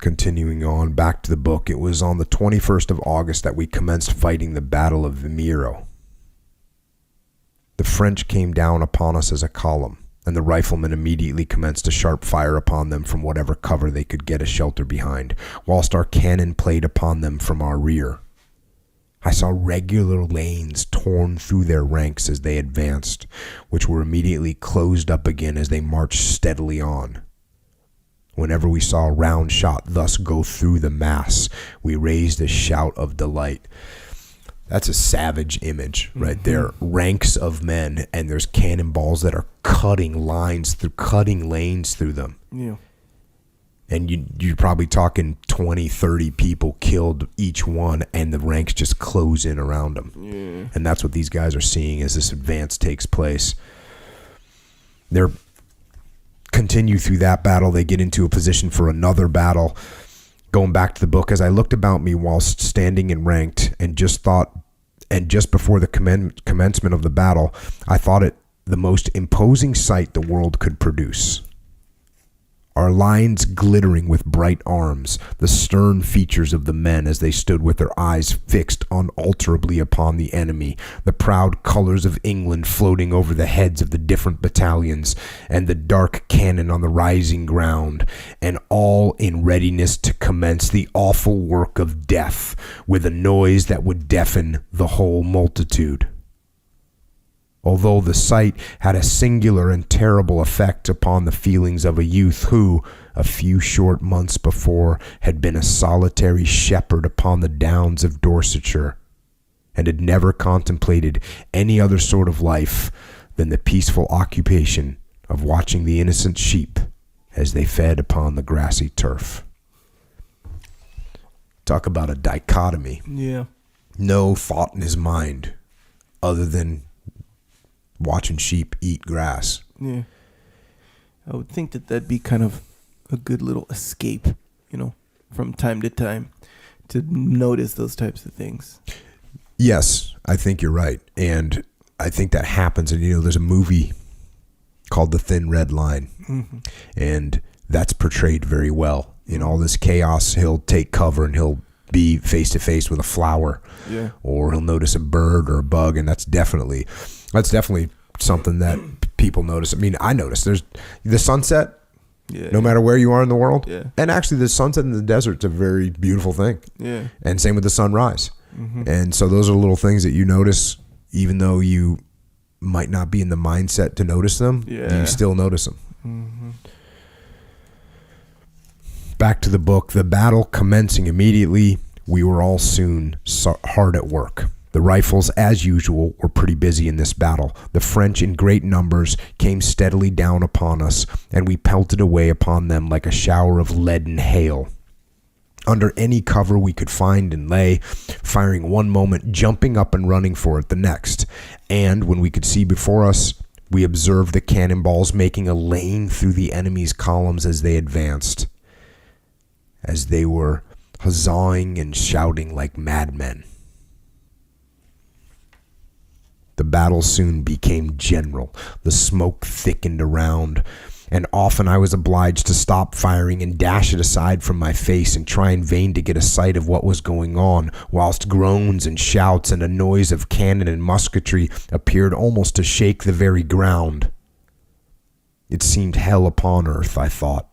Continuing on, back to the book. It was on the 21st of August that we commenced fighting the Battle of Vimeiro. The French came down upon us as a column, and the riflemen immediately commenced a sharp fire upon them from whatever cover they could get a shelter behind, whilst our cannon played upon them from our rear. I saw regular lanes torn through their ranks as they advanced, which were immediately closed up again as they marched steadily on. Whenever we saw a round shot thus go through the mass, we raised a shout of delight. That's a savage image right there. Ranks of men, and there's cannonballs that are cutting lanes through them. Yeah. And you're probably talking 20, 30 people killed each one, and the ranks just close in around them. Yeah. And that's what these guys are seeing as this advance takes place. They're continue through that battle. They get into a position for another battle. Going back to the book, as I looked about me whilst standing and ranked, and just before the commencement of the battle, I thought it the most imposing sight the world could produce. Our lines glittering with bright arms, the stern features of the men as they stood with their eyes fixed unalterably upon the enemy, the proud colors of England floating over the heads of the different battalions, and the dark cannon on the rising ground, and all in readiness to commence the awful work of death with a noise that would deafen the whole multitude. Although the sight had a singular and terrible effect upon the feelings of a youth who, a few short months before, had been a solitary shepherd upon the downs of Dorsetshire, and had never contemplated any other sort of life than the peaceful occupation of watching the innocent sheep as they fed upon the grassy turf. Talk about a dichotomy. Yeah. No thought in his mind other than watching sheep eat grass. Yeah. I would think that that'd be kind of a good little escape, from time to time, to notice those types of things. Yes, I think you're right. And I think that happens. And, there's a movie called The Thin Red Line. Mm-hmm. And that's portrayed very well. In all this chaos, he'll take cover and he'll be face to face with a flower. Yeah. Or he'll notice a bird or a bug. And that's definitely something that people notice. I mean, I notice there's the sunset, no matter where you are in the world. Yeah. And actually the sunset in the desert's a very beautiful thing. Yeah. And same with the sunrise. Mm-hmm. And so those are little things that you notice, even though you might not be in the mindset to notice them, you still notice them. Mm-hmm. Back to the book. The battle commencing immediately, we were all soon hard at work. The rifles, as usual, were pretty busy in this battle. The French, in great numbers, came steadily down upon us, and we pelted away upon them like a shower of leaden hail. Under any cover we could find and lay, firing one moment, jumping up and running for it the next. And when we could see before us, we observed the cannonballs making a lane through the enemy's columns as they advanced, as they were huzzahing and shouting like madmen. The battle soon became general. The smoke thickened around, and often I was obliged to stop firing and dash it aside from my face and try in vain to get a sight of what was going on, whilst groans and shouts and a noise of cannon and musketry appeared almost to shake the very ground. It seemed hell upon earth, I thought.